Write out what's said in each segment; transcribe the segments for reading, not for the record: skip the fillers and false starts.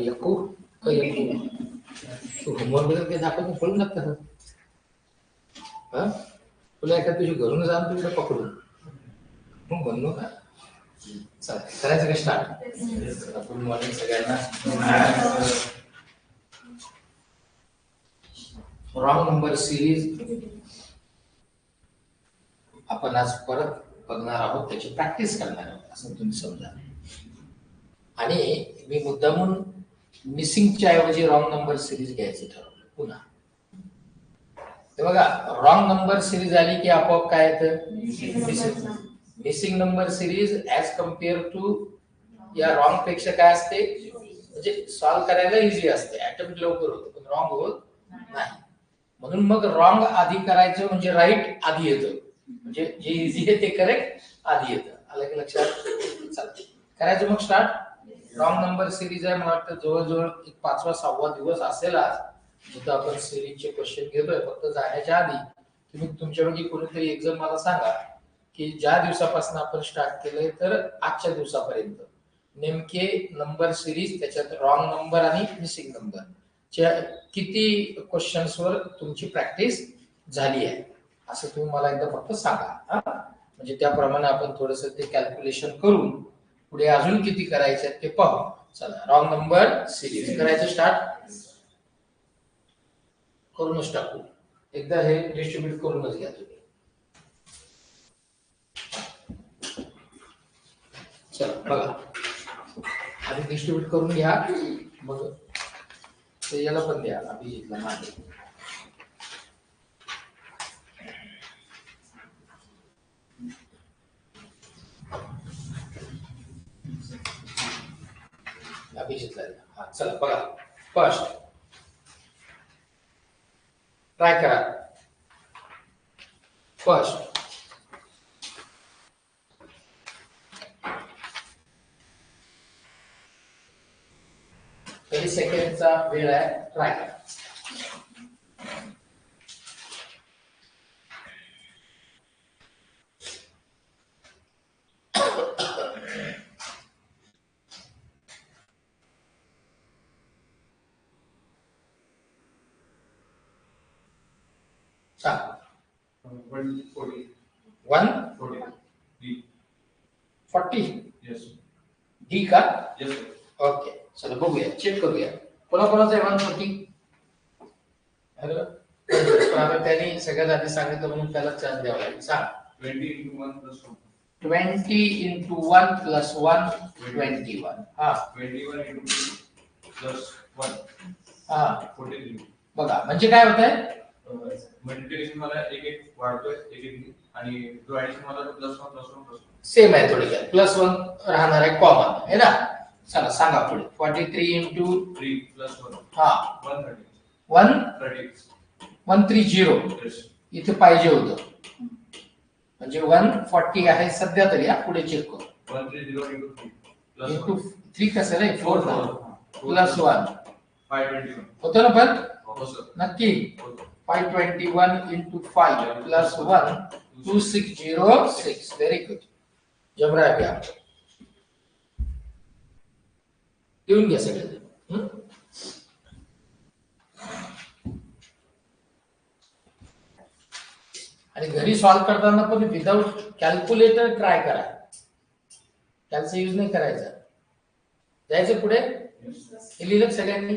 यक्कू तू homework वगैरे काही दाखवून पळून लागत हा तुला एका तुझी घरून जाऊन तुला पकडून मग बनलो का चल करायचं का स्टार्ट गुड मॉर्निंग सगळ्यांना रॉंग नंबर सिरीज आपण आज परत बघणार आहोत त्याची प्रॅक्टिस करणार आहोत असं तुम्ही समजा आणि मी मुद्दामून मिसिंगच्या ऐवजी रॉंग नंबर सिरीज घ्यायचं ठरवलं पुन्हा ते बघा रॉंग नंबर सिरीज आली की आपोआप काय येतं missing number series as compare to या रॉंग पेक्षा काय असते म्हणजे सॉल्व्ह करायला इझी असते अटेम्प्ट लवकर होतो पण रॉंग होत नाही म्हणून मग रॉंग आधी करायचं म्हणजे राईट आधी येतं म्हणजे जे इझी आहे ते करेक्ट आधी येतं आलं की लक्षात चालतं करायचं मग स्टार्ट रॉंग नंबर सिरीज आहे मला वाटतं जवळजवळ एक 5वा 6वा दिवस असेल आज जिथं आपण सिरीजचे क्वेश्चन घेतोय फक्त जाण्याच्या आधी तुम्ही तुमच्यापैकी कोणीतरी एक जण मला सांगा की ज्या दिवसापासून आपण स्टार्ट केलंय तर आजच्या दिवसापर्यंत नेमके नंबर सिरीज त्याच्यात रॉंग नंबर आणि मिसिंग नंबर च्या किती क्वेश्चन्सवर तुमची प्रॅक्टिस झाली आहे असं तुम्ही मला एकदा फक्त सांगा म्हणजे त्याप्रमाणे आपण थोडंसं ते कॅल्क्युलेशन करून पुढे अजून किती करायचे ते पाहू चला रॉंग नंबर सिरीज करायचं स्टार्ट करूनच टाकू एकदा हे डिस्ट्रीब्यूट करूनच घ्या तुम्ही चला बघा आधी डिस्ट्रीब्यूट करून घ्या मग ते याला पण द्या अभिजितला मागे अभिजितला हा चला बघा फर्स्ट ट्राय करा फर्स्ट काही सेकंडचा वेळ आहे ट्राय करा सांग 140 Yes. डी का Yes. ओके चला बघूया चेक करूया कोणाकोणाचं आहे 140 हॅलो आता त्यांनी सगळ्यात आधी सांगितलं म्हणून त्याला चान्स द्यावा लागेल सांग 20 into 1 plus 1. 20 into 1 plus 1 21 हा 21 into 2 plus 1. हा 43. बघा म्हणजे काय होत आहे मल्टिप्लिकेशन मला एक एक वाढतोय एक एक आणि जो ऍडिशन मला प्लस 1 प्लस 1 प्लस 1 सेम आहे थोडक्यात प्लस 1 राहणार आहे कॉमन आहे ना चला सांगा पुढे 43 into 3 plus 1. हा 130. 130 Yes. इथे पाहिजे होतं म्हणजे 140 आहे सध्या तरी पुढे चेक करू 130 into 3 plus इंटू 1. 3 कसं रे 4 प्लस 1 521. होतं ना पण हो सर. नक्की 521 into 5 plus 1 2606 व्हेरी गुड जमरा आहे देऊन घ्या सगळे आणि घरी सॉल्व करताना पण विदाउट कॅल्क्युलेटर ट्राय करा कॅल्चा यूज नाही करायचा जायचं पुढे हे लिहिलं सगळ्यांनी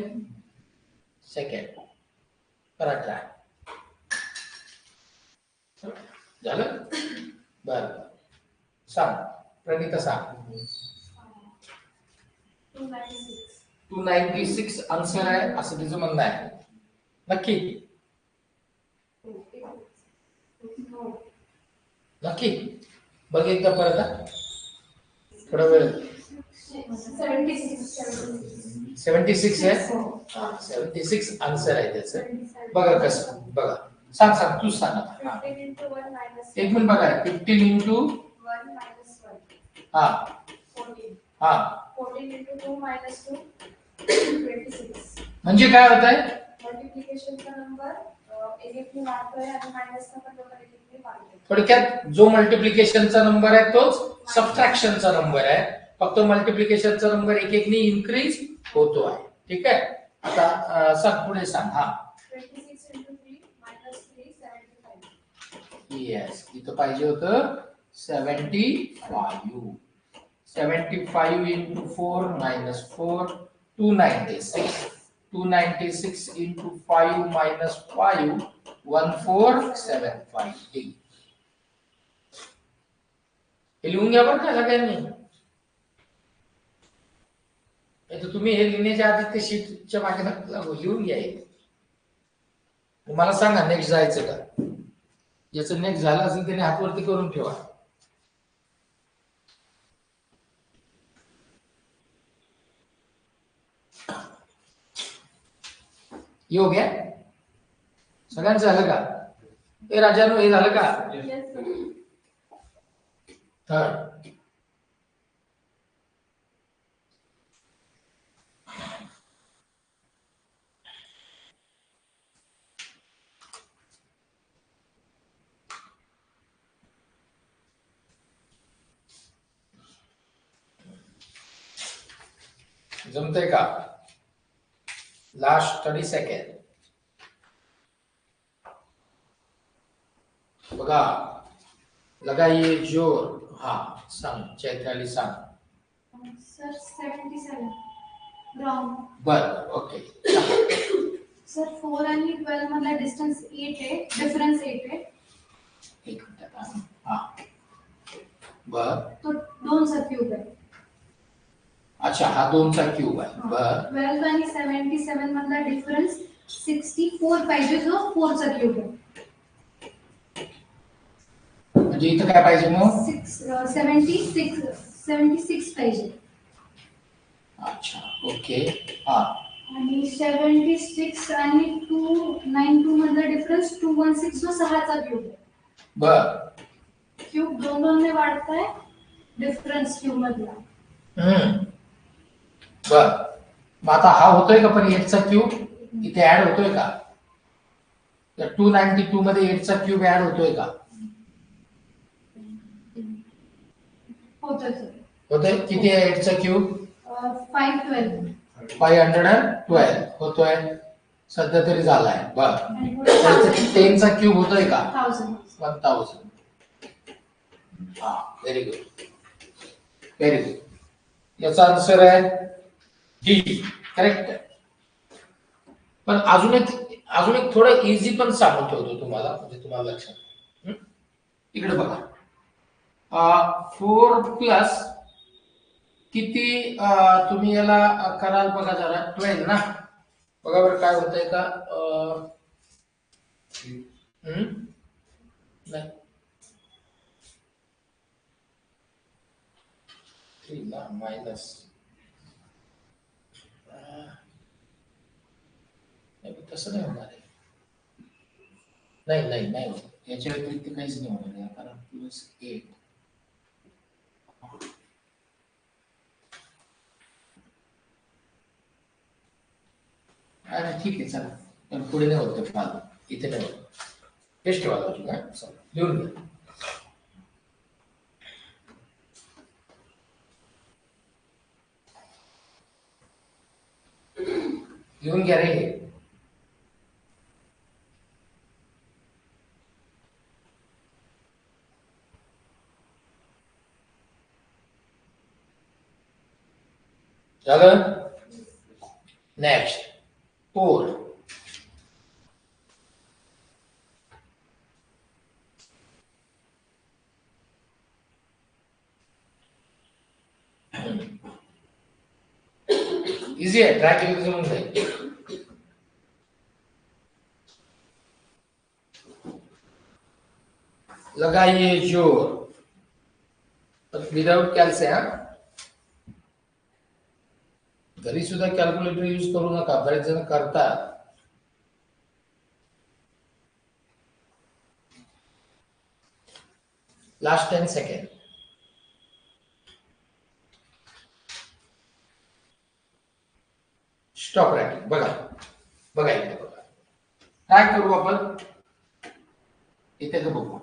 सेकंड करा ट्राय झालं बर सांग प्रणिता सांग 296 आन्सर आहे असं तिचं म्हणणं आहे नक्की नक्की बघ एकदा परत थोडा वेळ 76 आहे 76 आन्सर आहे त्याचं बघा कसं बघा सांग सांग तूच सांग एक मिनिट बघा 15 into 1 minus 1. हा 14. हा 14 into 2 minus 2. 26. म्हणजे काय होत आहे मल्टिप्लिकेशनचा नंबर एक एकने वाढतोय आणि मायनसचा पण नंबर एक एकने वाढतोय थोडक्यात जो मल्टिप्लिकेशनचा नंबर आहे तोच सबट्रॅक्शनचा नंबर आहे फक्त मल्टिप्लिकेशनचा नंबर एक एकने इन्क्रीज होतो आहे ठीक आहे. आता सांग, पुढे सांग. हा 26 into 3 minus 3 75. येस, इथं पाहिजे होतं 75. 75 into 4 minus 4 296. 296 into 5 minus 5 1475. हे लिहून घ्या बरं का सगळ्यांनी. तुम्ही हे लिहिण्याच्या आधी ते शीटच्या मागे लिहून घ्या. मला सांगा नेक्स्ट जायचं का? ज्याचं नेक्स्ट झालं असेल त्याने हातवरती करून ठेवा. योग आहे सगळ्यांचं झालं का? हे राजानो हे झालं का? थर्ड जमतंय का? लास्ट 30 सेकंड बघा. लगाइए जोर. हा सांग चैत्राली सांग. Sir 77 wrong. बर ओके. सर 4 आणि 12 मधला डिस्टन्स 8 आहे, डिफरन्स 8 आहे. एक मिनिट. हा बर. तो 2 चा क्यूब आहे. अच्छा हा 2 चा क्यूब आहे. बर. 12 आणि 77 मधला डिफरन्स 64 पाहिजे, जो 4 चा क्यूब आहे. म्हणजे इथं काय पाहिजे मग? 76 पाहिजे. अच्छा ओके. हा आणि 76 आणि 292 मधला डिफरन्स 216, जो 6 चा क्यूब आहे. बर. क्यूब 2 ने वाढताय डिफरन्स क्यूब मधला. बर. मग आता हा होतोय का पण 8 चा क्यूब इथे ऍड होतोय का? तर 292 मध्ये 8 चा क्यूब ऍड होतोय का? होतोय सर. होतोय. किती आहे 8 चा क्यूब? 512. 512 होतोय सध्या तरी झालाय. बर. आणि पुढे 1000. 10 चा क्यूब होतोय का? 1000. हा व्हेरी गुड व्हेरी गुड. याचा आन्सर आहे डी. करेक्ट. पण अजून एक थोडं इझी पण सांगून ठेवतो तुम्हाला, म्हणजे तुम्हाला लक्षात. इकडे बघा. 4 प्लस किती तुम्ही याला कराल बघा जरा. 12 ना. बघा बरं काय होतंय का? नाही 3 ना मायनस तसं नाही होणार आहे. नाही होत. याच्या व्यतिरिक्त काहीच नाही होणार आहे कारण प्लस 8. अरे ठीक आहे चला. पण पुढे नाही होत फाल. इथे नाही होत. हेच ठेवा तुझी. लिहून घ्या. लिहून घ्या रे. झालं. नेक्स्ट 4. इजी आहे. ट्राय केलं जमून जाईल. लगाइए जोर. Without calcium. घरी सुद्धा कॅल्क्युलेटर यूज करू नका. बरेच जण करतात. Last 10 second. Stop writing. बघा इथे बघा. काय करू आपण इथे तर बघू.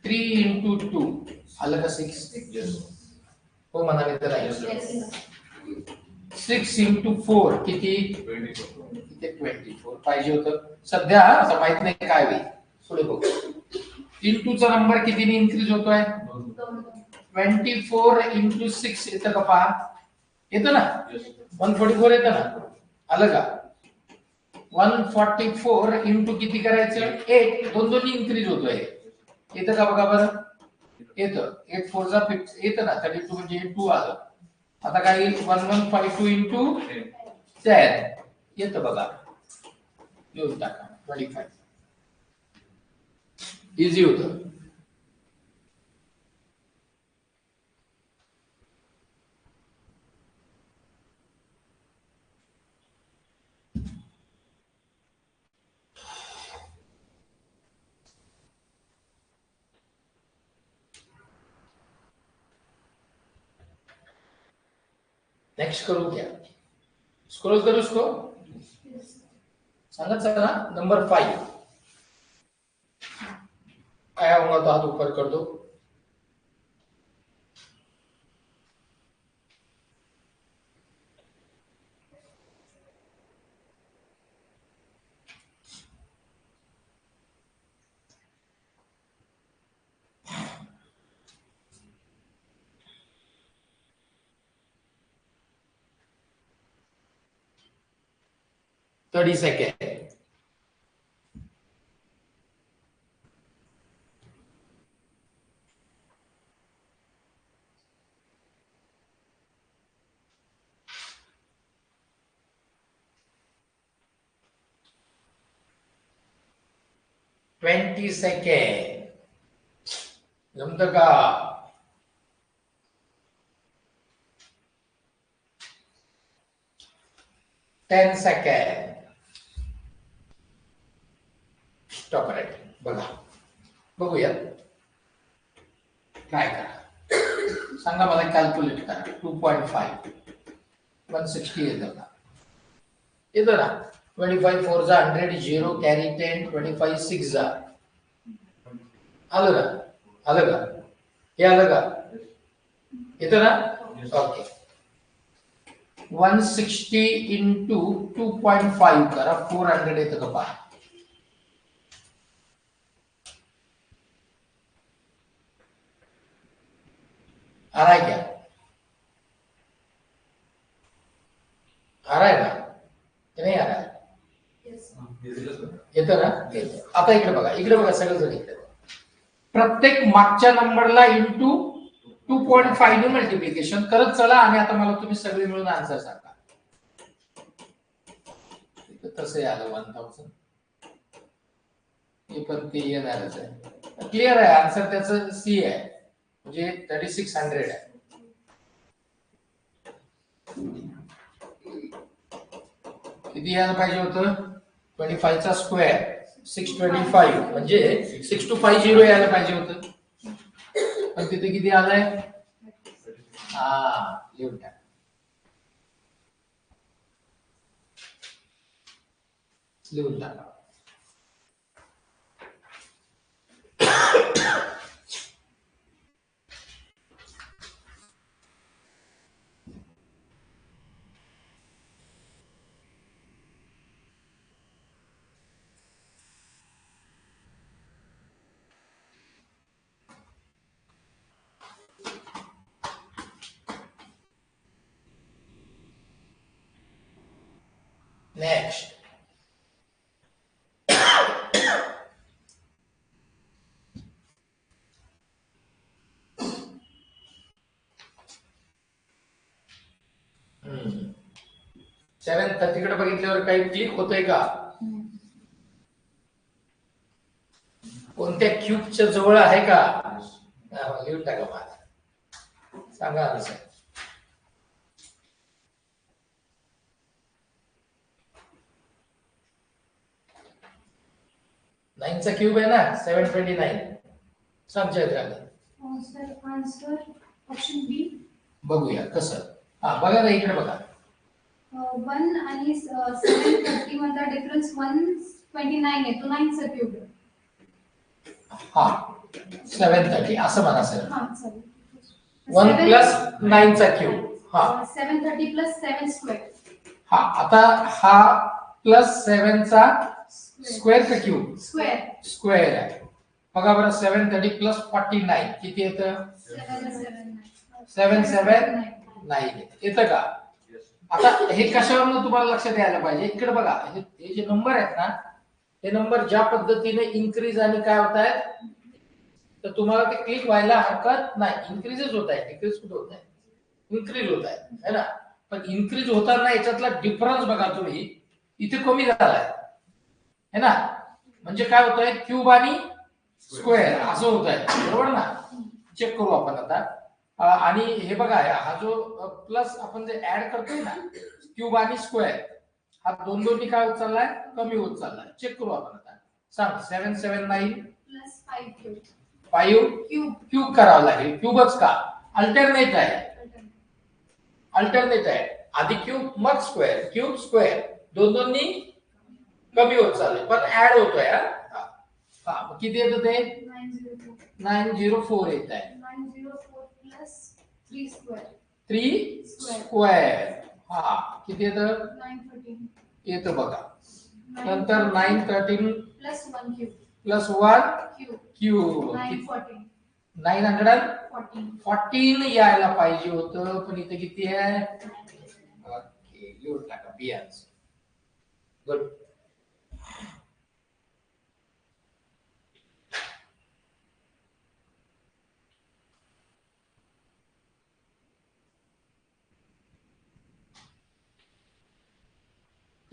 3 into 2 आलं का 6. हो म्हणाले तर राहील. 6 इंटू 4 किती 24. इथे 24 पाहिजे होतं सध्या असं माहित नाही काय होईल पुढे बघू इंटूचा नंबर कितीने इन्क्रीज होतोय 24 इंटू 6 येतं का पहा येतं ना 144 येतं ना आलं का 144 इंटू किती करायचं 8 दोन दोन्ही इन्क्रीज होतोय येतं का बघा बरं येतं 8 4 जा 50 येतं ना 32 म्हणजे 2 आलं आता काय येईल 1152 इंटू 10 येतं बघा लिहून टाका 25 इझी होतं नेक्स्ट करू क्या स्क्रॉल करो इसको सांगा चला नंबर 5 आया होगा तो हाथ ऊपर कर दो थर्टी सेकेंड ट्वेंटी सेकेंड जमतं का 10 सेकंड स्टॉप राईट बघा बघूया काय करा सांगा मला कॅल्क्युलेट करा 2.5 160 येतं का येतं ना 25 4 जा 100 0 कॅरी 10 25 6 जा आलं का आलं का हे आलं का येतं ना ओके 160 इंटू 2.5 करा 400 येतं का पहा आ रहा है क्या आ रहा है ना कि नहीं आ रहा है येतं ना येतं. आता इकडे बघा सगळं जण इकडे प्रत्येक मागच्या नंबरला इंटू 2.5 ने मल्टिप्लिकेशन करत चला आणि आता मला तुम्ही सगळे मिळून आन्सर सांगा तसं आलं 1000 हे पण ते येणारच आहे क्लिअर आहे आन्सर त्याचं सी आहे म्हणजे 3600 आहे किती यायला पाहिजे होतं 25 चा स्क्वेअर 625 म्हणजे 6250 यायला पाहिजे होतं पण तिथे किती आलंय लिहून टाक लिहून टाका नेक्स्ट सेवन तिकडे बघितल्यावर काही क्लिक होतंय का कोणत्या क्यूबच्या जवळ आहे का लिहून टाका मला सांगा आन्सर 9 चा क्यूब आहे ना 729 सांग चैत्राने सर आन्सर ऑप्शन बी बघूया कसं बघा ना इकडे बघा 1 आणि 730 मधला डिफरन्स 129 आहे तो 9 चा क्यूब आहे 730 असं म्हणा सर हां चालेल 1 प्लस 9 चा क्यूब हा 730 प्लस 7 स्क्वेअर. हा आता हा प्लस 7 चा स्क्वेअर का क्यूब स्क्वेअर. स्क्वेअर आहे. बघा बरं 730 प्लस 49 किती येतं 779 येतं का. आता हे कशावरून तुम्हाला लक्षात यायला पाहिजे. इकडे बघा हे जे नंबर आहेत ना हे नंबर ज्या पद्धतीने इन्क्रीज आणि काय होत आहेत तर तुम्हाला ते क्लिक व्हायला हरकत नाही. इन्क्रीजच होत आहे. डिक्रीज कुठे होत आहे इन्क्रीज होत आहे है ना. पण इन्क्रीज होताना याच्यातला डिफरन्स बघा तुम्ही इथे कमी झालाय है ना. म्हणजे काय होत आहे क्यूब आणि स्क्वेअर असं होत आहे बरोबर ना. चेक करू आपण आता. आणि हे बघा हा जो प्लस आपण जे ऍड करतोय ना क्यूब आणि स्क्वेअर हा दोन्ही काय होत चाललाय कमी होत चाललाय. चेक करू आपण आता. सांग 779 प्लस 5 क्यूब 5 क्यूब क्यूब करावं लागेल. क्यूबच का अल्टरनेट आहे. अल्टरनेट आहे. आधी क्यूब मग स्क्वेअर क्यूब स्क्वेअर दोन्ही कमी होत चालले पण ऍड होतोय. हा मग किती येतं ते 904 येत आहे. 904 प्लस 3 स्क्वेअर 3 स्क्वेअर हा किती येतं 913 येतं बघा. नंतर 913 plus 1 cube plus 1 cube cube 914 914 यायला पाहिजे होतं पण इथे किती आहे. ओके लिहून टाका बियाच. गुड.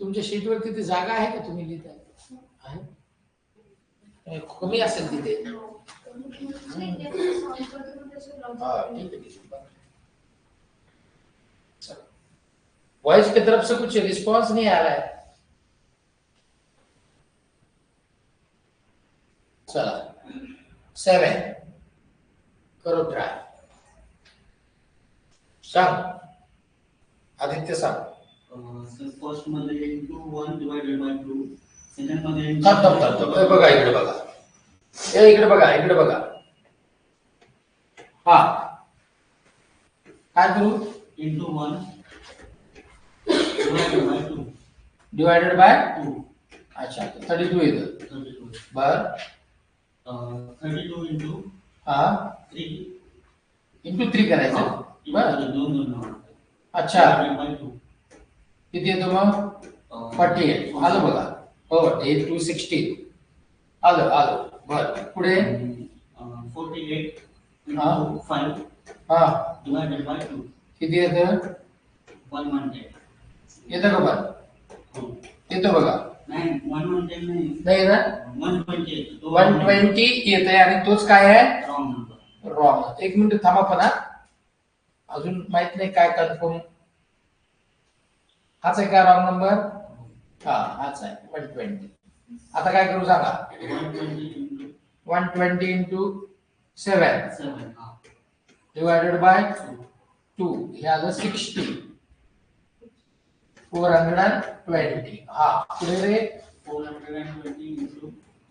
तुमच्या शीटवर तिथे जागा आहे का तुम्ही लिहिताय आहे कमी असेल तिथे. वॉइस की तरफ से कुछ रिस्पांस नहीं आ रहा है. चला 7 करो ट्राय. सांग आदित्य सांग. फर्स्ट मध्ये इंटू 1 डिवाइडेड बाय 2 सेकंड मध्ये थांब बघा इकडे बघा. इकडे बघा इकडे बघा. हा काय करू into 1 divided by 2 divided by 2 अच्छा 32 येतं 32 बर 32 इंटू हा 3 इंटू 3 करायचं बर. दोन अच्छा डिवाइडेड बाय 2 किती येतं मग 48 आलं बघा. हो 216 आलं आलं बर. पुढे 48 हा. इंटू 5 हा डिवाइडेड बाय 2 किती येतं 110 येतं का बर हो येतं बघा. नाही 110 नाही नाही ना 120 120 येतंय आणि तोच काय आहे रॉंग नंबर. रॉंग. एक मिनिट थांबा पण हा. अजून माहित नाही काय कन्फर्म हाच आहे का रॉंग नंबर. हा हाच आहे 120. आता काय करू सांगा 120 इंटू 7 7 हा डिवायडेड बाय 2 हे आलं 60 420 हा पुढे रे 420 इंटू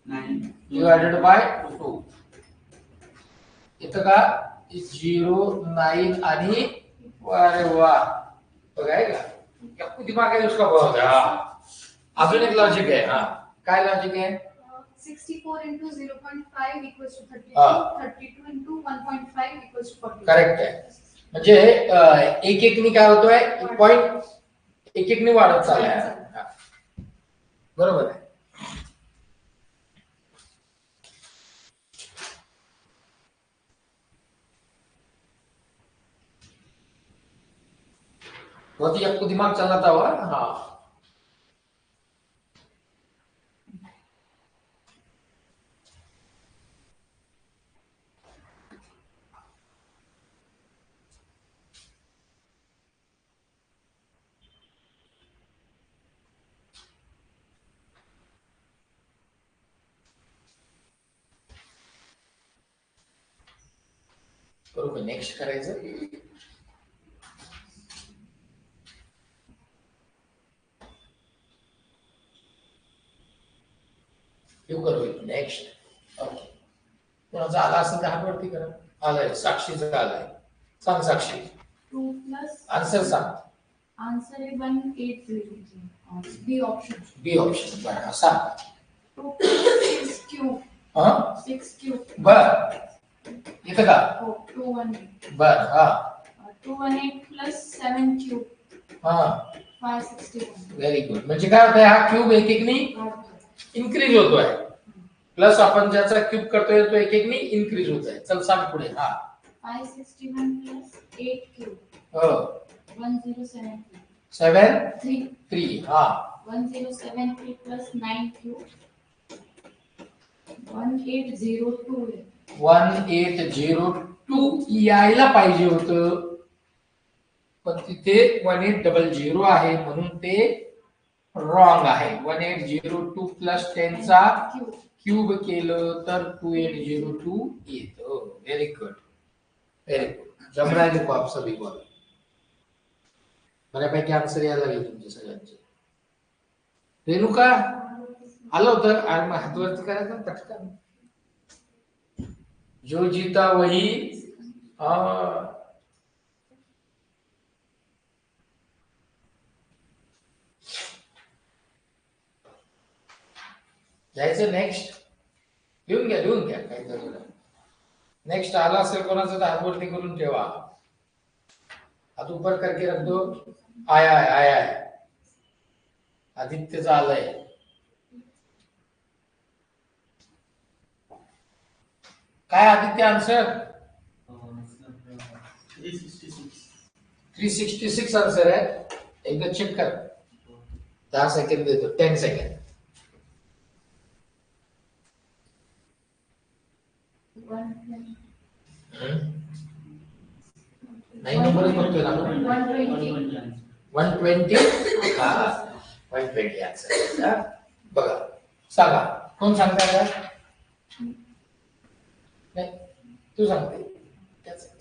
9 डिवायडेड बाय 2 इथं का 0 9 आणि अरे वाह बघाय का क्या दिमाग है उसका बहुत है. अजून एक लॉजिक आहे. हा काय लॉजिक आहे 64 into 0.5 equals to 32. हा. 32 into 1.5 equals to 40. करेक्ट आहे. म्हणजे एक एकनी काय होतोय पॉइंट एक एकनी वाढत चाललाय. हा. बरोबर आहे. बहुत ही आपको दिमाग चलाता हुआ. हाँ करू नेक्स्ट करायचं. येऊ करू नेक्स्ट. ओके कोणाचा आला असेल तर हात वरती करा. आलाय साक्षीचा आलाय. सांग साक्षी 2 plus आन्सर सांग. answer is 1803. B option. B option. बरं हा सांग. 2 plus 6 cube. हा 6 cube. बर इथं का. Oh, 218. बर हा 218 plus 7 cube. हा 561. Very good. म्हणजे काय होतंय हा क्यूब एक एकनी इन्क्रीज होतोय. प्लस आपण ज्याचा क्यूब करतोय तो एक एकनी इन्क्रीज होतोय. चल सांग पुढे. हा 561 plus 8 cube. हो 1073. 7 3. 3 हा 1073 plus 9 cube. 1802. 1802 यायला पाहिजे होतं पण तिथे 1800 आहे म्हणून ते रॉंग आहे. 1802 प्लस 10 चा Cube. क्यूब केलं तर 2802 येतं. Very good very good. जमराय देखो आप सभी को. बऱ्यापैकी आन्सर यायला लागले तुमचे सगळ्यांचे. रेणुका आलं होतं आणि मग हातवरती करायचं पटकन. जो जीता वही जायचं नेक्स्ट. लिहून घ्या काही जरूर. नेक्स्ट आला असेल कोणाचं तर हातवरती करून ठेवा. हात ऊपर करके रख दो. आया आदित्यचं आलंय. काय आदित्य आन्सर. 366 आन्सर आहे. एकदा चेक कर. 10 सेकंड देतो. 10 सेकंड. 120. नाही नंबरच बघतोय ना. 120. 120 हा 120 आन्सर. बघा सांगा कोण सांगताय का. नाही तू सांगते.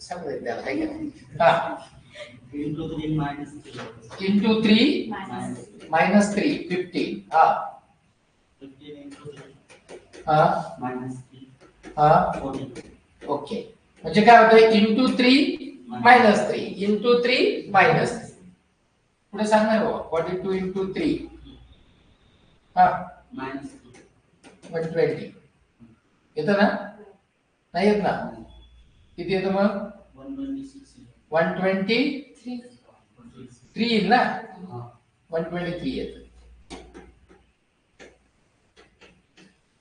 सांग दे त्याला काय करायचं. हा Into 3 minus 3. Into 3 Minus. Minus 3 15 हा 15 into 3 हा minus 3. हा 14. ओके. म्हणजे काय होतंय इंटू 3 मायनस 3 इंटू 3 मायनस 3. पुढे सांगणार हो 42 इंटू 3 हा Minus 120 येतं ना. नाही येत ना. किती येतं मग 126. 123 येईल ना. 123 येतं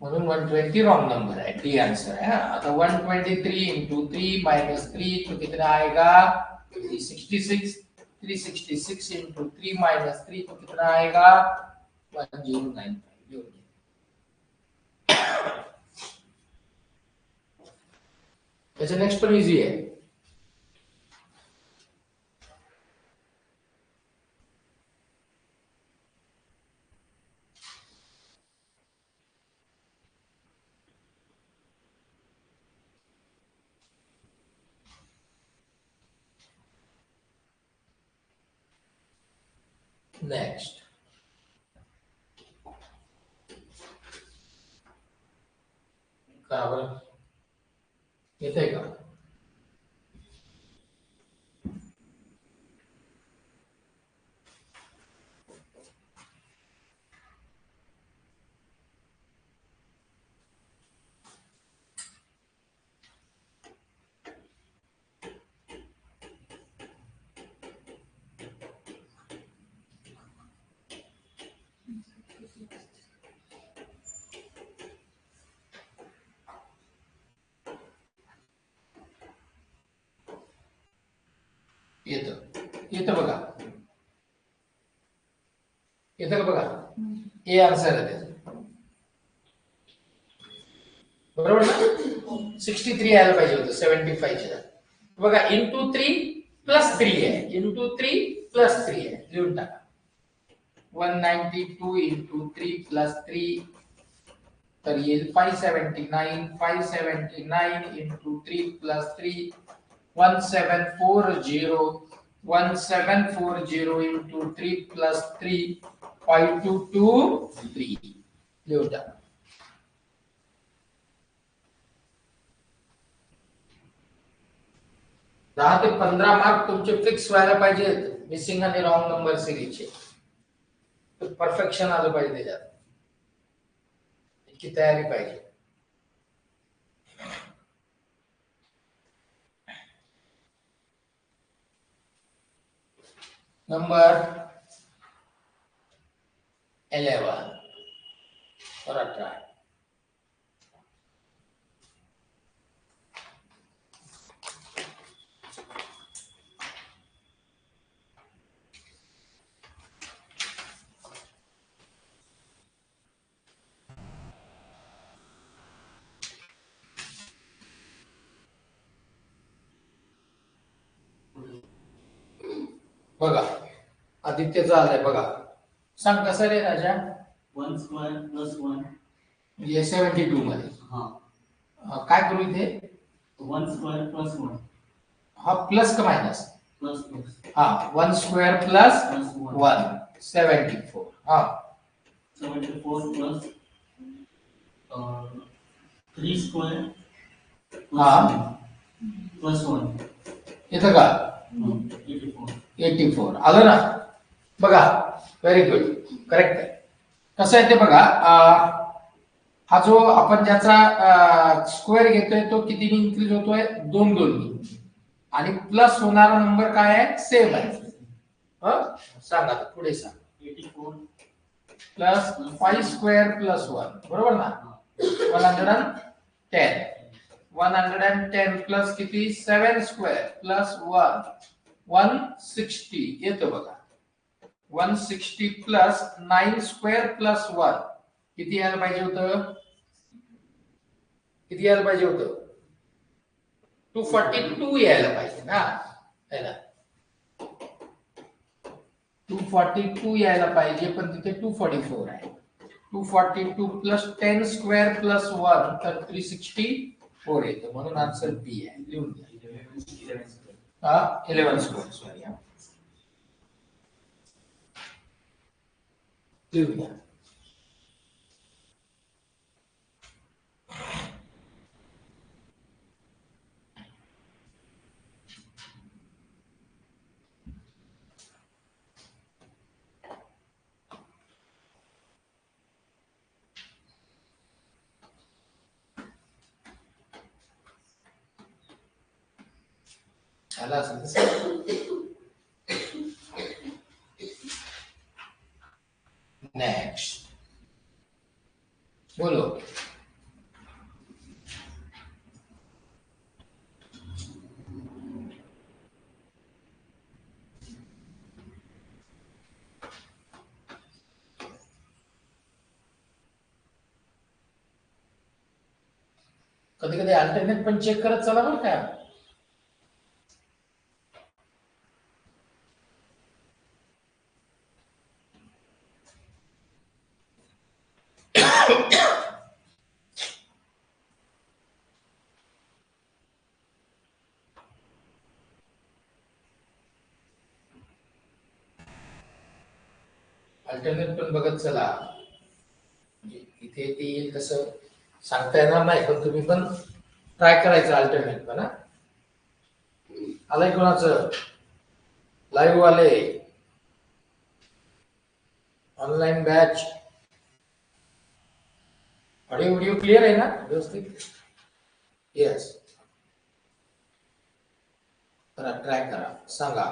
म्हणून 120 रॉन्ग नंबर है. डी आंसर है. आता 123 इंटू 3 माइनस 3 तो कितना आएगा 366. 366 इंटू 3 माइनस 3 तो कितना आएगा 1095. त्याचा नेक्स्ट पण इजी आहे. नेक्स्ट करा बरं. येतंय का. येतं बघा. येतं का बघा. ए आन्सर आहे त्याचा. बरोबर ना. 63 यायला पाहिजे होतं 75 च्या. बघा इंटू 3 प्लस 3 आहे. इंटू 3 प्लस 3 आहे. लिहून टाका. 192 इंटू 3 प्लस 3 तर येईल 579. 579 इंटू 3 प्लस 3 1740. 1740 इंटू 3 प्लस 3 5223 लिहून टाका. 10 ते 15 मार्क तुमचे फिक्स व्हायला पाहिजेत मिसिंग आणि रॉंग नंबर सिरीजचे. परफेक्शन आलं पाहिजे त्याच्यात, इतकी तयारी पाहिजे. नंबर 11 करा ट्राय. बघा आदित्यचं आलंय बघा. सांग कसं रे राजा. 1 square plus 1. म्हणजे 72 मध्ये काय करू इथे. 1 square plus 1. हा प्लस का मायनस. Plus. हा 1 स्क्वेअर प्लस Plus 1. 1 74. हा 74 plus 3 square हा. plus 1. इथं का 84. 84 आलं ना. बघा व्हेरी गुड करेक्ट आहे. कसं आहे ते बघा. हा जो आपण ज्याचा स्क्वेअर घेतोय तो किती इन्क्रीज होतोय 2 2 आणि प्लस होणारा नंबर काय आहे सेम आहे. सांग आता पुढे सांग. 84 प्लस 5 स्क्वेअर प्लस 1 बरोबर ना. 110 110 प्लस किती 7 स्क्वेअर प्लस 1 160 येतो बघा. 160 प्लस 9 स्क्वेअर प्लस 1 किती यायला पाहिजे होतं. किती यायला पाहिजे होतं 242 यायला पाहिजे ना. है ना 242 यायला पाहिजे पण तिथे 244 आहे. 242 प्लस 10 स्क्वेअर प्लस 1 तर 364 येतं म्हणून आन्सर बी आहे. लिहून घ्या. 11 स्क्वेअर सॉरी लिहून घ्या. आला असेल नेक्स्ट बोलो. कधी कधी अल्टरनेट पण चेक करत चला बरं का. अल्टरनेट पण बघत चला. इथे ते येईल तसं सांगता येणार नाही पण तुम्ही पण ट्राय करायचं अल्टरनेट पण. आलंय कोणाचं लाईव्ह आले online batch. Audio video clear आहे ना व्यवस्थित. येस करा ट्राय करा सांगा.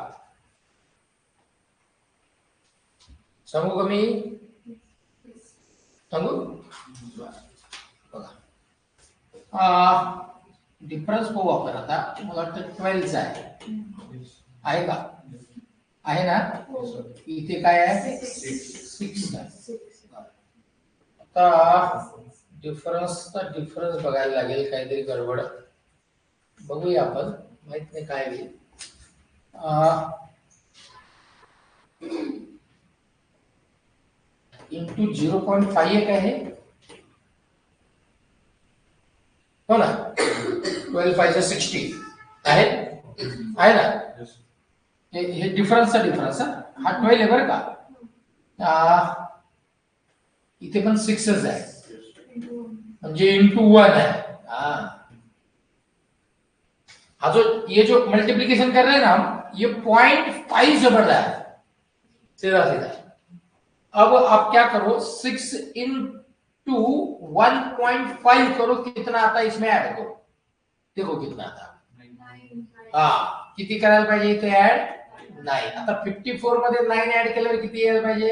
सांगू का मी सांगू बघा. डिफरन्स पाहू आपण आता. मला वाटतं 12 आहे का आहे ना. इथे काय आहे 6 आहे. आता डिफरन्स बघायला लागेल. काहीतरी गडबड बघूया आपण. माहित नाही काय होईल. इंटू 0.5 एक आहे हो ना. 12 5 60 आहे ना. हे डिफरन्सचा डिफरन्स हा 12 आहे बरं का. इथे पण 6च आहे म्हणजे इंटू 1 आहे. हाँ जो ये जो मल्टीप्लीकेशन कर रहे हैं ना हम, ये 0.5 से बढ़ रहा है सीधा सीधा। अब आप क्या करो, 6 into 1.5 करो, कितना आता है इसमें ऐड करो, देखो कितना आता है। हा किती करायला पाहिजे इथे ऍड 9। आता 54 मध्ये 9 ऍड केल्यावर किती यायला पाहिजे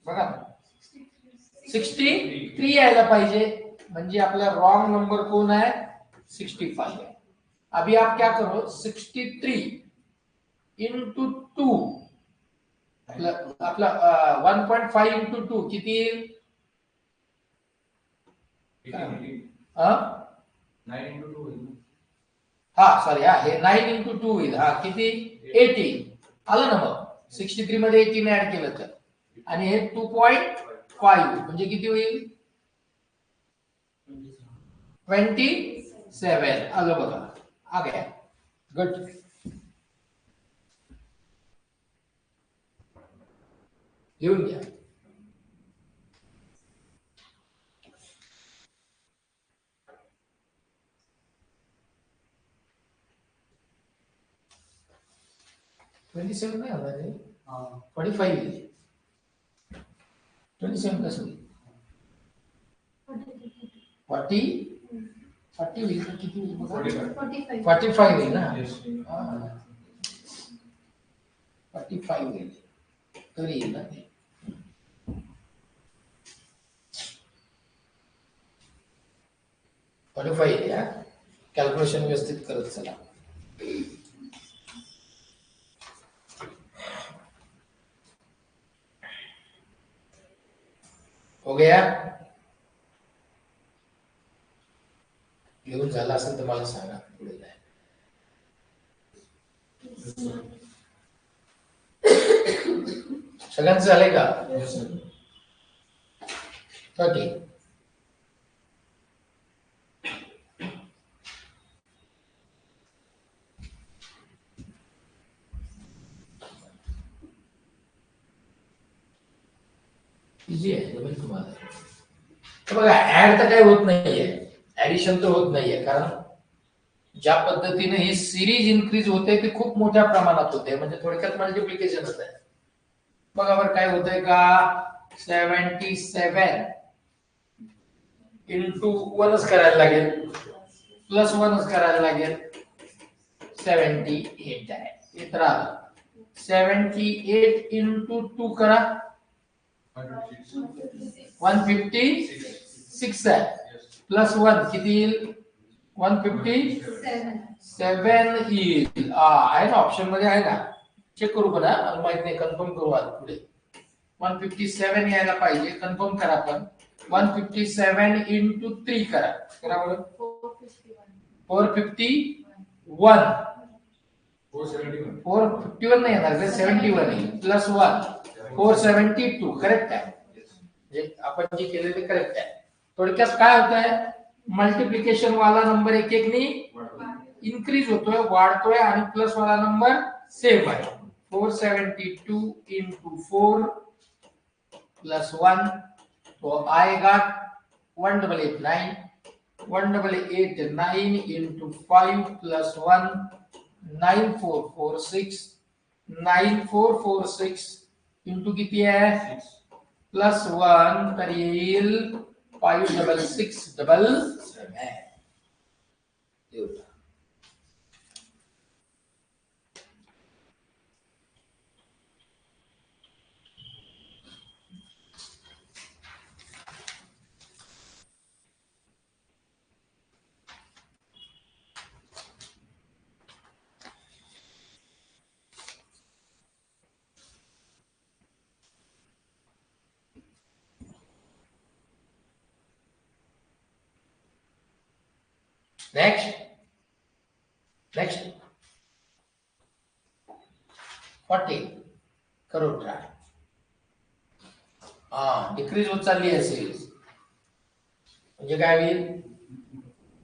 बघा, 63 यायला पाहिजे, म्हणजे आपला रॉन्ग नंबर कौन है 65 है। अभी आप क्या करो 63 into 2 आपला 1.5 into 2 किती येईल? 9 into 2 होईल. हा सॉरी हा हे 9 into 2 होईल, हा किती 18 आलं ना मग, 63 मध्ये 18 ऍड केलं तर, आणि हे 2.5 म्हणजे किती होईल 27 आलं बघा, आ गया गुड। लिहून घ्या। $27 नाही आला रे, 45 येईल, 27 कसं होईल 40 होईल तर किती होईल बघा, 45 होईल ना, Yes. 45 होईल तरी येईल ना ते। कॅल्क्युलेशन व्यवस्थित करत चला। हो गया, लिहून झाला असेल तर मला सांगा पुढे जाय। सगळ्यांचं झालंय का? ओके, इजी आहे जमेल तुम्हाला। तर बघा ऍड तर काही होत नाहीये, ऍडिशन तर होत नाहीये, कारण ज्या पद्धतीने ही सिरीज इन्क्रीज होते ती खूप मोठ्या प्रमाणात होते, म्हणजे थोडक्यात मल्टिप्लिकेशनच आहे। बघा बरं काय होतंय का, 77 into 1च करायला लागेल, प्लस 1च करायला लागेल, 78 आहे, इतर 78 into 2 करा, 156 आहे, प्लस 1 किती येईल 157 येईल, आहे ना ऑप्शन मध्ये आहे ना, चेक करू पण माहित नाही, कन्फर्म करू आज पुढे। 157 यायला पाहिजे, कन्फर्म करा पण 157 into 3 करा, करा बरं 451 451 नाही येणार, 71 येईल, प्लस 1 472 करेक्ट आहे, म्हणजे आपण जे केलेले करेक्ट आहे। थोडक्यात काय होत आहे, मल्टिप्लिकेशन वाला नंबर एक एक नी इन्क्रीज होतोय, वाढतोय, आणि प्लस वाला नंबर सेम आहे। 472 into 4 प्लस 1 तो आएगा 1889, 1889 into 5 plus 1 9446, 9446 into किती आहे प्लस 1 तर येईल 5667। नेक्स्ट 40 करो ट्राय, डिक्रीज होत चालली आहे सिरीज, म्हणजे काय होईल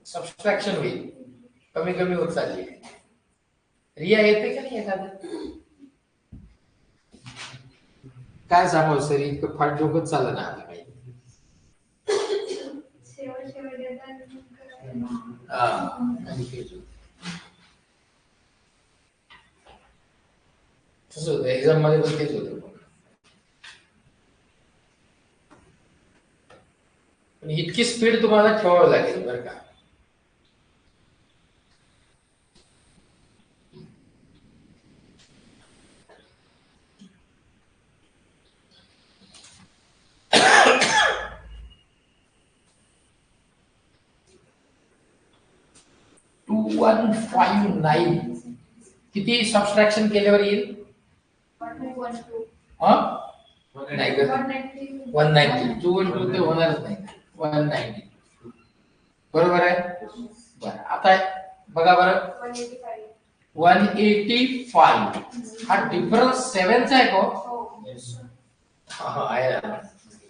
सबस्ट्रॅक्शन होईल, कमी कमी होत चालली आहे। रिया येते का नाही एखादं, काय सांगावं सर, इतकं फाट डोकंच चाललं ना आता काही। शेवट येतात कन्फ्युज होते. तसं होतं एक्झाम मध्ये पण तेच होतं. पण इतकी स्पीड तुम्हाला ठेवावी लागेल बरं का. टू 159 किती सबस्ट्रॅक्शन केल्यावर येईल? हा नाही का 190 2 1 2 ते होणारच नाही 190 बरोबर आहे. बरं आता बघा बरं 185 हा डिफरन्स 7 चा आहे का? हा आहे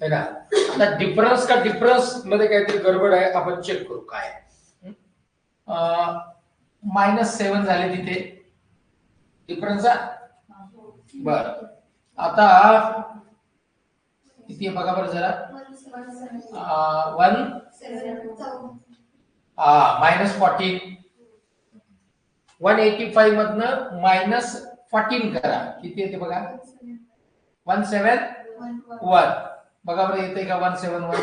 ना. आता डिफरन्स का डिफरन्स मध्ये काहीतरी गडबड आहे आपण चेक करू काय. -7 झाले तिथे डिफरन्स. बर आता किती आहे बघा बरं जरा. 14 185 मधनं -14 करा किती येते बघा. 171 बघा बरं येते का 171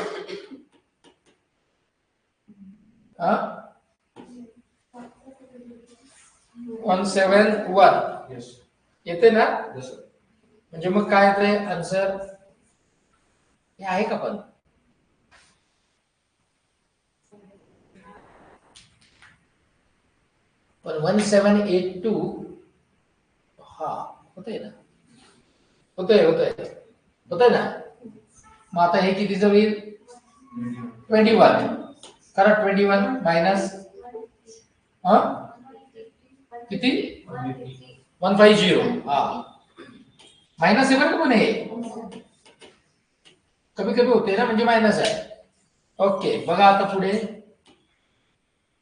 171 येते ना. म्हणजे मग काय येते आन्सर हे आहे का पण 1782 हा होतंय ना. होतंय ना. मग आता हे कितीचं होईल 21 करा 21 मायनस किती 150 हा मायनस आहे बरं का पण हे कमी कमी होते ना म्हणजे मायनस आहे. ओके बघा आता पुढे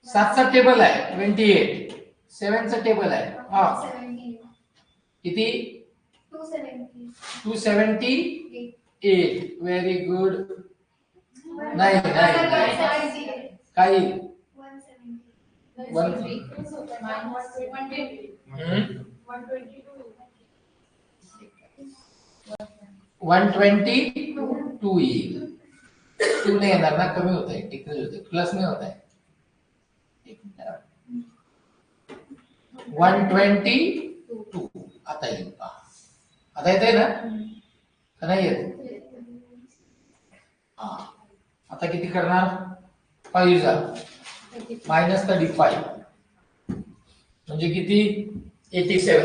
7चा टेबल आहे 28 7चा टेबल आहे हा किती 278 व्हेरी गुड. नाही काही 122 येईल. 2 नाही येणार ना कमी होत आहे डिक्रीज होते प्लस नाही होत आहे. 122 आता येईल आता येत आहे ना का नाही येत. हा आता किती करणार 5 -35 म्हणजे किती 87.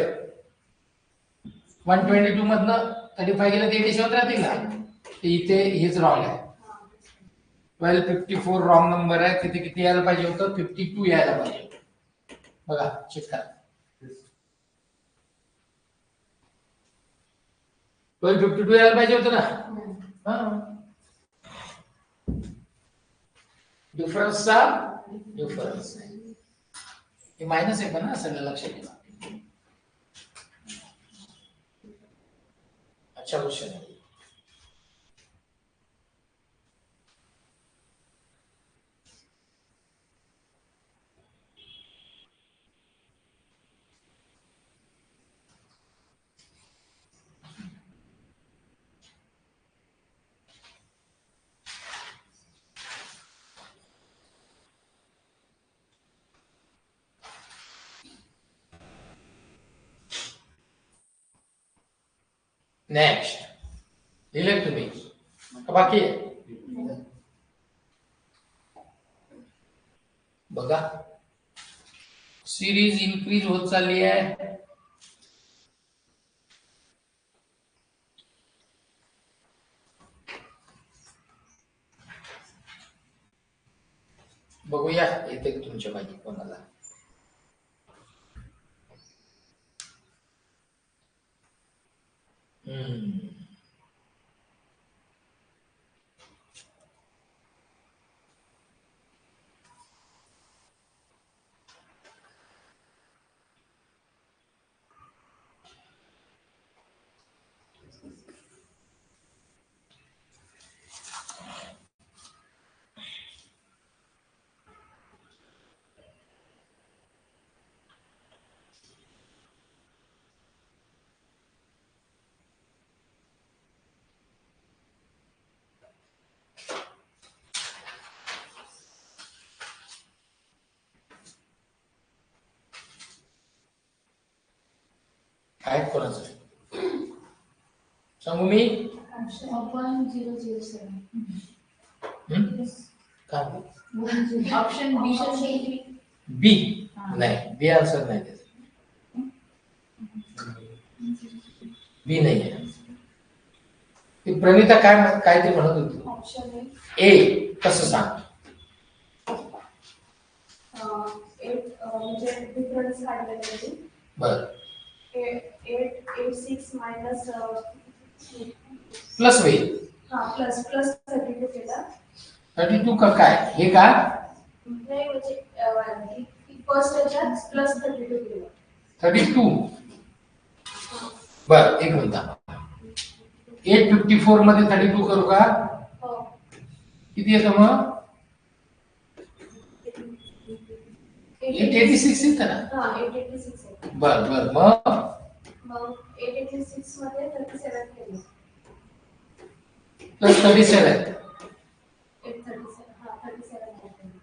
122 मधनं 35 गेलं ते 87 राहतील ना. इथे हेच रॉंग आहे. 1254 रॉंग नंबर आहे. तिथे किती यायला पाहिजे होतं 52 यायला पाहिजे. बघा चेक करा 1252 यायला पाहिजे होतं ना. डिफरन्सचा डिफरन्स हे मायनस आहे पण ना सगळं लक्षात ठेवा. अच्छा क्वेश्चन आहे. नेक्स्ट लिहिलं तुम्ही बाकी आहे बघा. सिरीज इन्क्रीज होत चालली आहे. बघूया येते तुमच्या माहिती कोणाला. आहेत कोणाचं सांगू मी? ऑप्शन 007. काय ऑप्शन बी. बी? नाही, बी आन्सर नाही त्याचं. बी नाही आहे. ती प्रणिता काय ते म्हणत होती? ऑप्शन ए कसं सांग? म्हणजे डिफरन्स काढलेला आहे. बर 8 मायनस प्लस होईल. प्लस 32 केला. 32 का काय हे का? नाही म्हणजे फर्स्ट याच्यात प्लस 32 केला. 32 बर एक मिनिट 854 मध्ये 32 करू का? हो. किती येतं मग? 886 येतं ना? 886 आहे. बर बर मग 886 मध्ये 37 केलं. प्लस 37 37 केलं.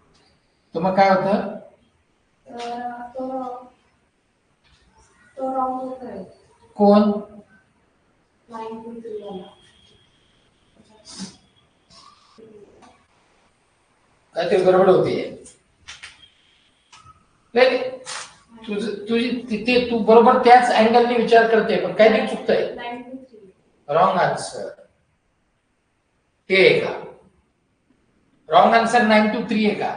तर मग काय होतं? तो रॉंग होत आहे. कोण? 923 वाला. काय ते गडबड होतीये? नाही तुझी तिथे तू बरोबर त्याच अँगलने विचार करते पण काय ते चुकतंय. 923. रॉंग आन्सर ते आहे का? रॉंग आन्सर 923 आहे का?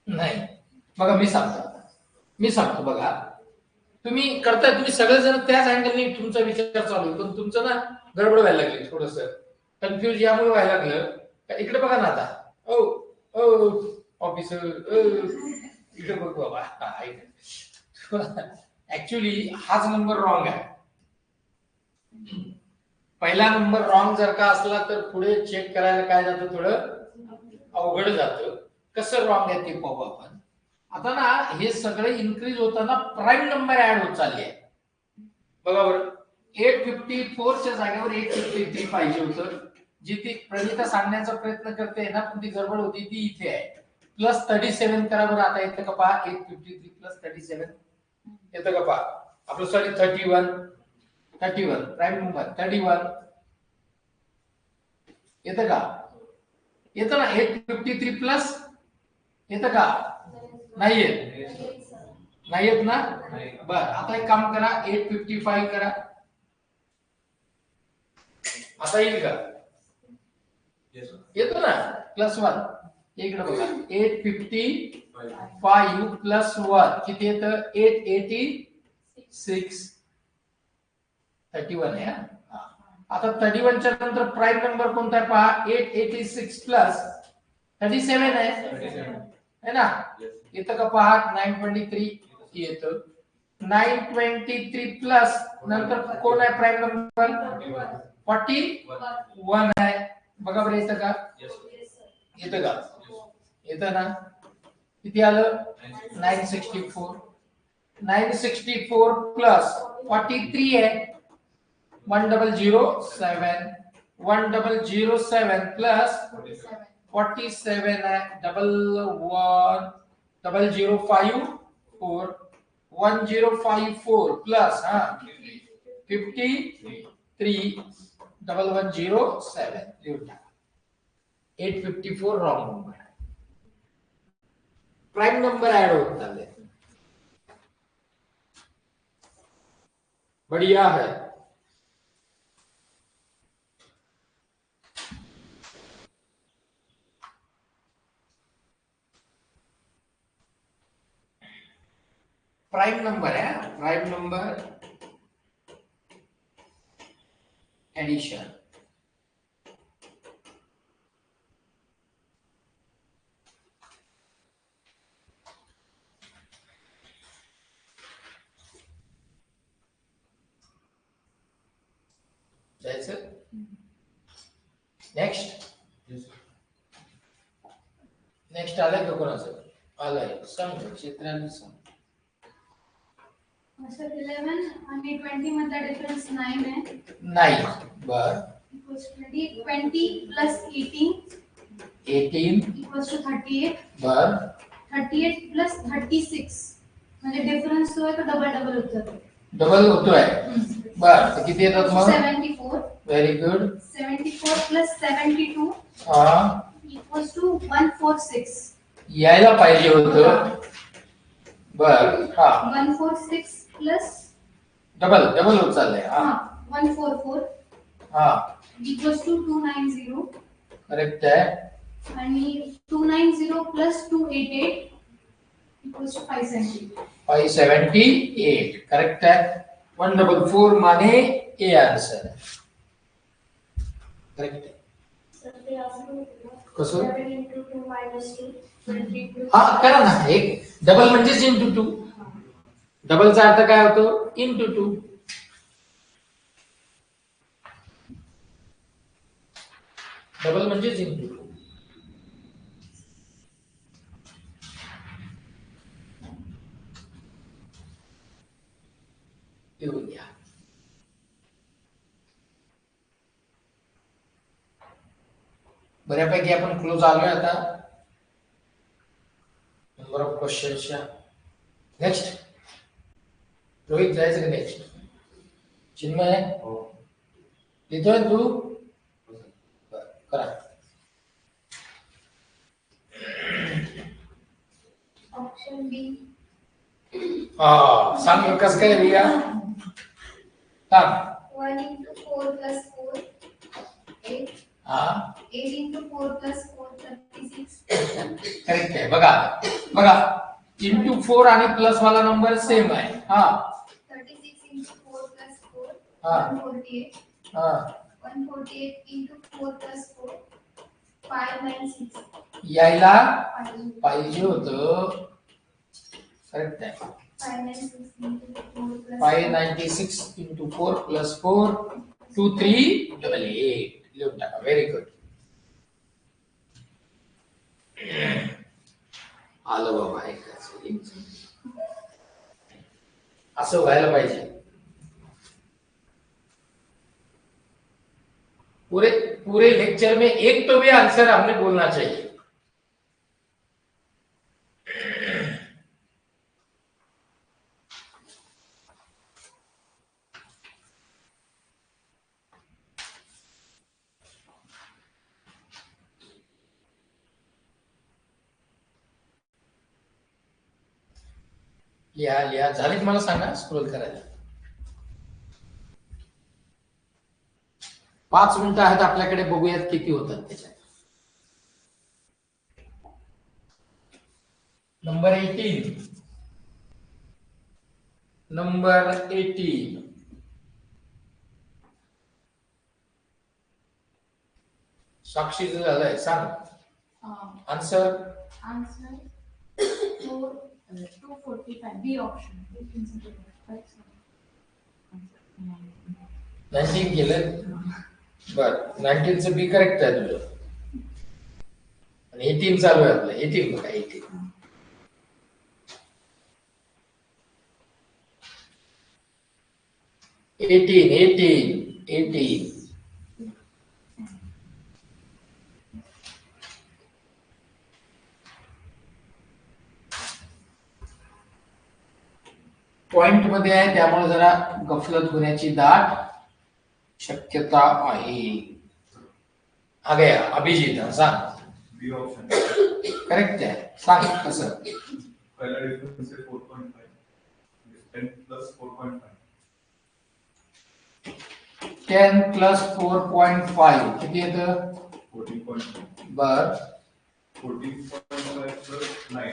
नाही बघा मी सांगतो बघा तुम्ही करताय तुम्ही सगळेजण त्याच अँगलने तुमचा विचार चालू आहे पण तुमचं ना गडबड व्हायला लागली थोडस कन्फ्युज यामुळे व्हायला लागलं. इकडे बघा ना आता ओ ओ ऑफिसर इकडे बघ बाबा ऍक्च्युली हाच नंबर रॉंग आहे. पहिला नंबर रॉंग जर का असला तर पुढे चेक करायला काय जातं थोडं अवघड जातं. कसं रॉंग आहे ते पाहू आपण. आता ना हे सगळे इन्क्रीज होताना प्राईम नंबर ऍड होत चालले आहे. बघा बरं 854 च्या जागेवर 853 पाहिजे होतं. जी ती प्रणिता सांगण्याचा प्रयत्न करते ना पण ती गडबड होती ती इथे आहे. प्लस 37 करा बरं. आता येतं का पहा 853 प्लस 37 येतं का पहा आपलं सॉरी 31 प्राईम नंबर 31 येतं का? येतं ना 853 प्लस येतं का? नाही येत ना? बर आता एक काम करा 855 करा. आता येईल का? येतो ना प्लस 1 इकडे बघा 855 प्लस 1 किती येतं? 886 31 आहे हा. आता 31 च्या नंतर प्राईम नंबर कोणता आहे पहा 886 प्लस 37 आहे ना? येतं का पहा 923 येतं. 923 प्लस नंतर कोण आहे प्राईम नंबर? 41 आहे. बघा बरं येतं का? येतं का? येतं ना? किती आलं? 964 प्लस 43 आहे 1007 प्लस 47 आहे 1054 प्लस 53 1107 लिहून टाका. 854 रॉंग नंबर आहे. प्राइम नंबर ऐड होत चालले. बढ़िया है. प्राइम नंबर है. Prime number addition. That's it. Next आलंय का कोणाचं? आलंय. सांग चित्रांनी सांग. सर 11 आणि 20 मधला डिफरन्स 9 आहे. नाही. बर. 20 प्लस 18 इक्वल्स टू 38. बर. 38 प्लस 36 म्हणजे डिफरन्स तो आहे तो डबल होत जातो. डबल होतोय. बर, तर किती येतात मग? 74. Very good. 74 plus 72 हा, equals to 146. यायला पाहिजे होतं. बर, हा, 146 plus डबल डबल होत चाललंय. हा 144 हा, equals to 290. करेक्ट आहे. आणि 290 plus 288 equals to 578. 578 करेक्ट आहे. 144 माने ए आन्सर करेक्ट आहे. कसं? 7 into 2 minus 2, 22. हा, करा ना. एक डबल म्हणजेच इंटू 2. डबलचा अर्थ काय होतो? इंटू 2. डबल म्हणजेच इंटू 2. लिहून घ्या. बऱ्यापैकी आपण क्लोज आलोय आता नंबर ऑफ क्वेश्चन्सच्या. नेक्स्ट रोहित, जायचं का नेक्स्ट? चिन्मय लिहितोय तू? बरं, करा. Option B. हा, सांग कसं काय लिहा. सांग. 1 into 4 plus 4, 8. हा, 8 into 4 plus 4, 36. करेक्ट आहे. बघा बघा, इंटू 4 आणि प्लस वाला नंबर सेम आहे. हा 36 into 4 plus 4, हा 148. हा, 148 into 4 plus 4, 596. यायला 5. पाहिजे होतं. करेक्ट आहे. 596 into 4 plus 596 into 4 plus 4, 2388. लिहून टाका. Very good. आलं बाबा ऐकायचं. असं व्हायला पाहिजे. पूरे पूरे लेक्चर में एक तो भी आंसर हमने बोलना चाहिए. लिहा लिहा. झाले मला सांगा स्क्रोल करायला. 5 मिनिटं आहेत आपल्याकडे. बघूयात किती होतात त्याच्यात. नंबर 18. नंबर 18. साक्षीचं झालंय. सांग आन्सर. answer 245. B option. 19 केलं. बर, 19 चं बी करेक्ट आहे तुझं. आणि 18 चालू आहे आपलं. 18 बघा. 18. पॉइंट मध्ये आहे त्यामुळे जरा गफलत होण्याची दाट शक्यता आहे. आ गया अभिजित. सांग. बी ऑप्शन करेक्ट आहे. सांग कसं. पहिला डिफरन्स आहे 4.5 10 प्लस 4.5 10 प्लस 4.5 किती येतं? 14.5 बर, 14.5 प्लस 9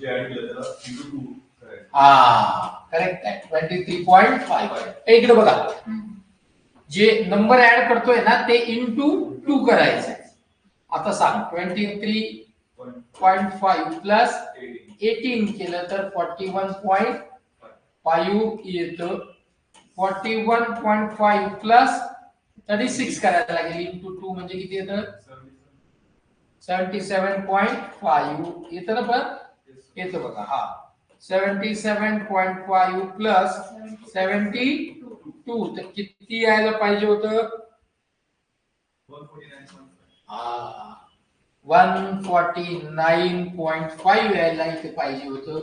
जे ऍड केलं त्याला इंटू 2 करायचं. हा करेक्ट आहे. 23.5. इकडे बघा, जे नंबर ऍड करतोय ना ते इंटू 2 करायचं आहे. आता सांग 23.5 प्लस 18 केलं तर 41.5 येतं. 41.5 प्लस 36 करायला लागेल इंटू 2 म्हणजे किती येतं? 77.5 येतं ना. पण येतं बघा. हा 77.5 प्लस 72 तर किती यायला पाहिजे होतं? 149.5 यायला इथे पाहिजे होतं.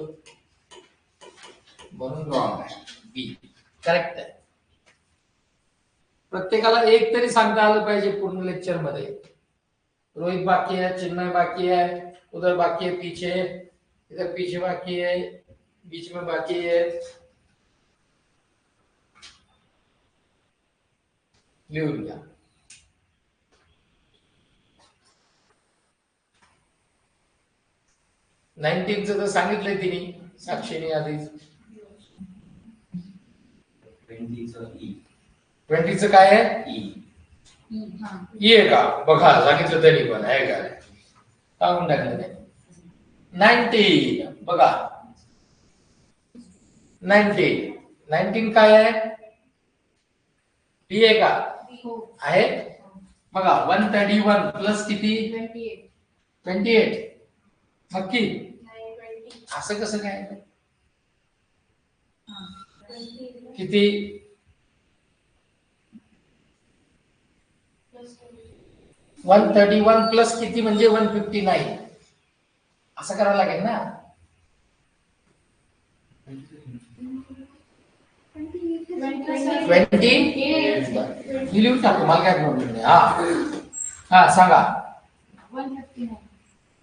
म्हणून रॉंग आहे. बी करेक्ट आहे. प्रत्येकाला एक तरी सांगता आलं पाहिजे पूर्ण लेक्चर मध्ये. रोहित बाकी है, चिन्मय बाकी है, उधर बाकी है पीछे, इधर पीछे बाकी है, बीच में बाकी है. लिहून घ्या. नाईन्टीनचं तर सांगितलंय तिने साक्षीने आधीच. 20चं काय आहे? ई आहे का? बघा सांगितलं तरी पण आहे का? सांगून टाकलं ते. 19 बघा 19 काय आहे? डी आहे का? आहे बघा. 131 प्लस किती? 28 नक्की. असं कसं काय? किती? 131 प्लस किती म्हणजे 159. असं करावं लागेल ना. 20 लिहून टाकू, मला काय प्रॉब्लेम नाही. हा सांगा.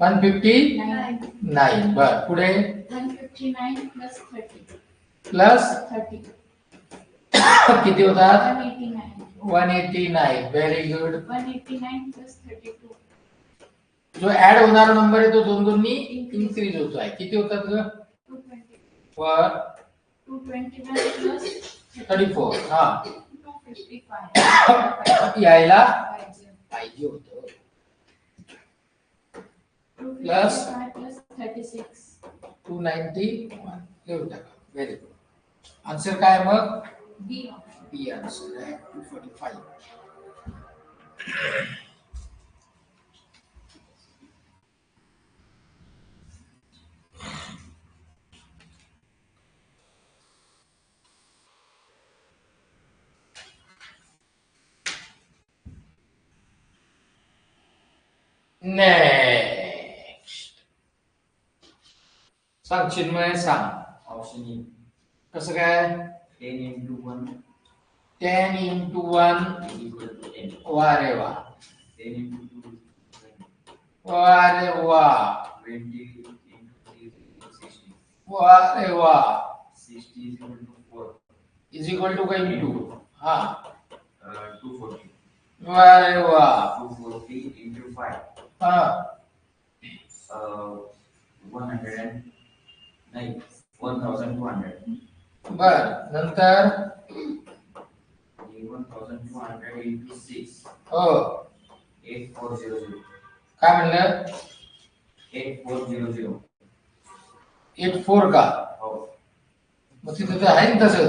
159 बर. पुढे 159 प्लस 30 प्लस 30 किती होतात? 189 189. Very good. 189 प्लस 32 जो ऍड होणारा नंबर आहे तो दोन दोन्ही इन्क्रीज होतो आहे. किती होतात ग? 221 प्लस 34. हा 255 यायला पाहिजे होतं. प्लस 36 291 लिहून टाका. Very good. आन्सर काय मग? बी. बी आन्सर आहे 245. नेक्स्ट सांग चिन्मय सांग. Option E. कसं काय? 10 into 1 10 into 1 is equal to 10. वा रे वा. 10 into 2 वा रे वा. 20 into 3 is equal to 60. वा रे वा. 60 is equal to 4. Is equal to काय? इंटू. हा 240. वा रे वा. 240 into 5. हा 1200. बर. नंतर 1200 into 6. हो 8400. काय म्हणलं? 8400. 84 का? हो. मग तिथं तर आहे ना तसं.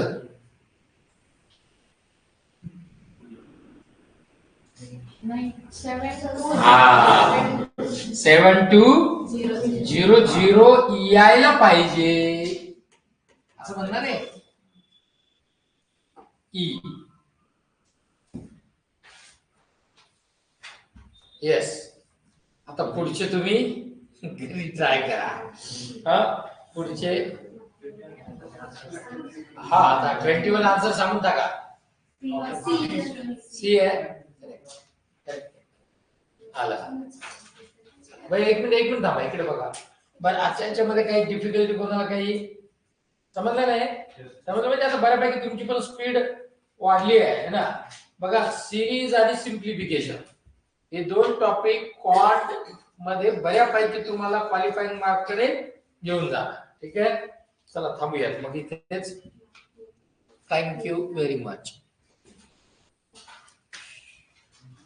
नाही 7 हा 7200 यायला पाहिजे असं म्हणणार आहे. ई. येस. आता पुढचे तुम्ही घरी ट्राय करा. हा पुढचे. हा आता 21 आन्सर सांगून टाका. सी आहे. आला. बाई एक मिनिट थांबा. इकडे बघा. बरं आजच्या याच्यामध्ये काही डिफिकल्टी कोणाला काही समजलं नाही? समजलं म्हणजे आता बऱ्यापैकी तुमची पण स्पीड वाढली आहे ना. बघा सिरीज आणि सिम्प्लिफिकेशन हे दोन टॉपिक क्वांट मध्ये बऱ्यापैकी तुम्हाला क्वालिफाईंग मार्क कडे घेऊन जाणार. ठीक आहे. चला थांबूयात मग इथेच. Thank you very much.